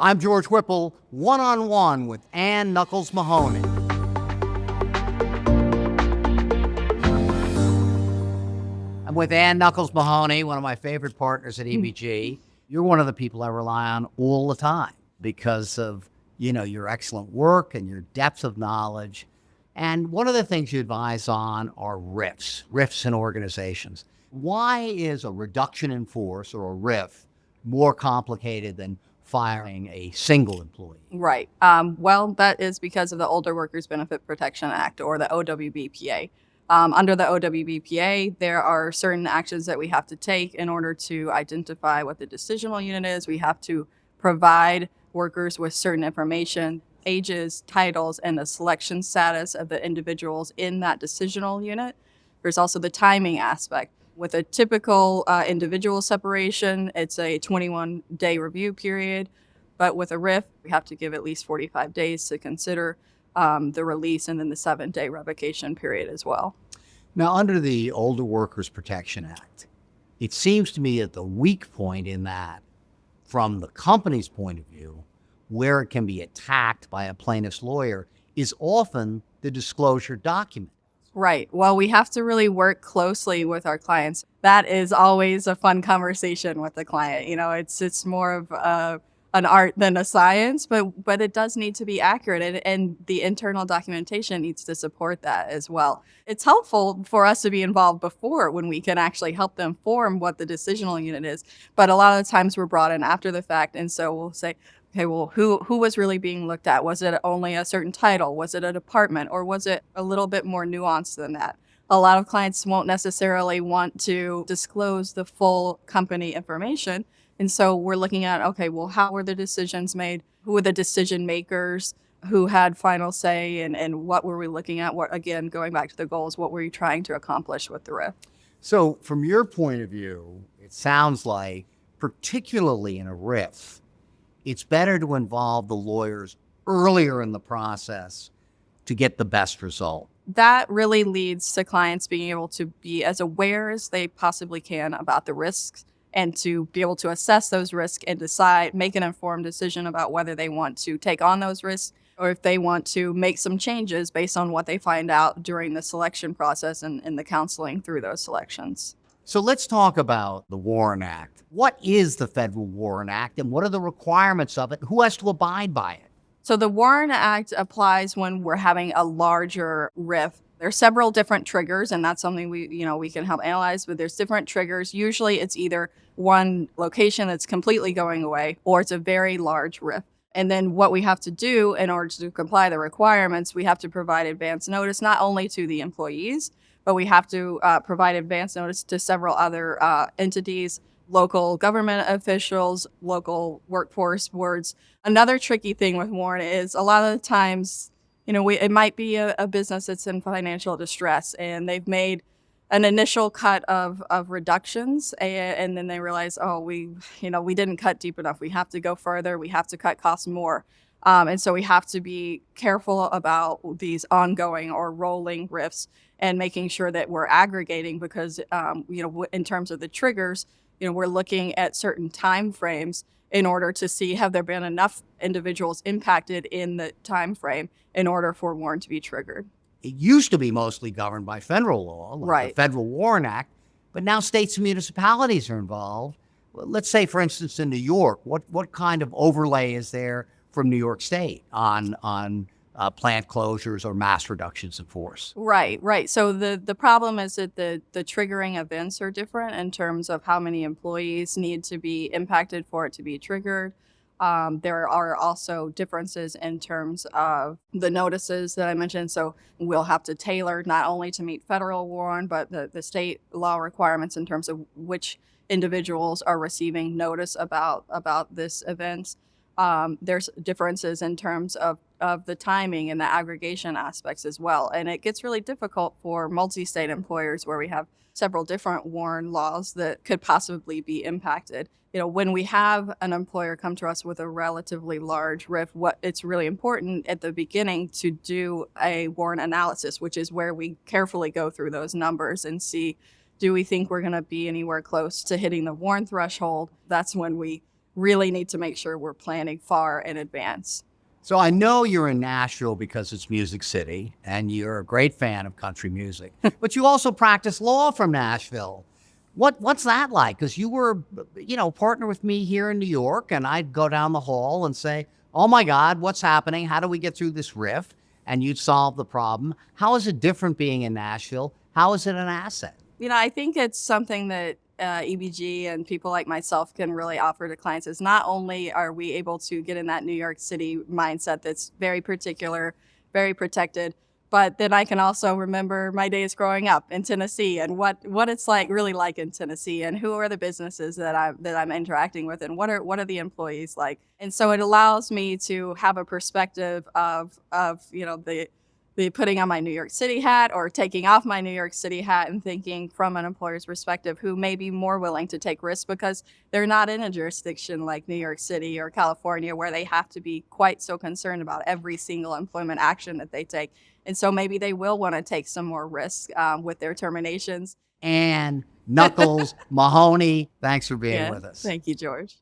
I'm George Whipple, one-on-one with Ann Knuckles Mahoney. I'm with Ann Knuckles Mahoney, one of my favorite partners at EBG. You're one of the people I rely on all the time because of, your excellent work and your depth of knowledge. And one of the things you advise on are RIFs in organizations. Why is a reduction in force or a RIF more complicated than firing a single employee? Right. Well, that is because of the Older Workers Benefit Protection Act, or the OWBPA. Under the OWBPA, there are certain actions that we have to take in order to identify what the decisional unit is. We have to provide workers with certain information, ages, titles, and the selection status of the individuals in that decisional unit. There's also the timing aspect. With a typical individual separation, it's a 21-day review period. But with a RIF, we have to give at least 45 days to consider the release, and then the 7-day revocation period as well. Now, under the Older Workers Protection Act, it seems to me that the weak point in that, from the company's point of view, where it can be attacked by a plaintiff's lawyer, is often the disclosure document. Right. Well, we have to really work closely with our clients. That is always a fun conversation with the client. It's more of an art than a science, but it does need to be accurate, and the internal documentation needs to support that as well. It's helpful for us to be involved before, when we can actually help them form what the decisional unit is. But a lot of the times we're brought in after the fact, and so we'll say, okay, well, who was really being looked at? Was it only a certain title? Was it a department? Or was it a little bit more nuanced than that? A lot of clients won't necessarily want to disclose the full company information. And so we're looking at, okay, well, how were the decisions made? Who were the decision makers? Who had final say? And what were we looking at? What, again, going back to the goals, what were you trying to accomplish with the RIF? So from your point of view, it sounds like, particularly in a RIF, it's better to involve the lawyers earlier in the process to get the best result. That really leads to clients being able to be as aware as they possibly can about the risks, and to be able to assess those risks and make an informed decision about whether they want to take on those risks, or if they want to make some changes based on what they find out during the selection process and the counseling through those selections. So let's talk about the Warren Act. What is the Federal Warren Act, and what are the requirements of it? Who has to abide by it? So the Warren Act applies when we're having a larger RIF. There are several different triggers, and that's something we can help analyze, but there's different triggers. Usually it's either one location that's completely going away, or it's a very large RIF. And then what we have to do in order to comply the requirements, we have to provide advance notice, not only to the employees, but we have to provide advance notice to several other entities, local government officials, local workforce boards. Another tricky thing with Warren is a lot of the times, it might be a business that's in financial distress, and they've made an initial cut of reductions, and then they realize, we didn't cut deep enough. We have to go further. We have to cut costs more. And so we have to be careful about these ongoing or rolling RIFs, and making sure that we're aggregating, because, in terms of the triggers, we're looking at certain time frames in order to see, have there been enough individuals impacted in the time frame in order for Warren to be triggered. It used to be mostly governed by federal law, like right. the Federal Warren Act, but now states and municipalities are involved. Let's say, for instance, in New York, what kind of overlay is there from New York State on plant closures or mass reductions in force? Right. So the problem is that the triggering events are different in terms of how many employees need to be impacted for it to be triggered. There are also differences in terms of the notices that I mentioned. So we'll have to tailor not only to meet federal Warren, but the state law requirements in terms of which individuals are receiving notice about this event. There's differences in terms of the timing and the aggregation aspects as well. And it gets really difficult for multi-state employers where we have several different Warren laws that could possibly be impacted. When we have an employer come to us with a relatively large RIF, it's really important at the beginning to do a Warren analysis, which is where we carefully go through those numbers and see, do we think we're going to be anywhere close to hitting the Warren threshold? That's when we really need to make sure we're planning far in advance. So I know you're in Nashville because it's Music City and you're a great fan of country music, but you also practice law from Nashville. What's that like? Because you were, partner with me here in New York, and I'd go down the hall and say, "Oh my God, what's happening? How do we get through this riff?" And you'd solve the problem. How is it different being in Nashville? How is it an asset? I think it's something that EBG and people like myself can really offer to clients is not only are we able to get in that New York City mindset that's very particular, very protected, but then I can also remember my days growing up in Tennessee and what it's really like in Tennessee, and who are the businesses that I'm interacting with, and what are the employees like. And so it allows me to have a perspective of the putting on my New York City hat or taking off my New York City hat and thinking from an employer's perspective who may be more willing to take risks because they're not in a jurisdiction like New York City or California where they have to be quite so concerned about every single employment action that they take. And so maybe they will want to take some more risks with their terminations. And Knuckles, Mahoney, thanks for being with us. Thank you, George.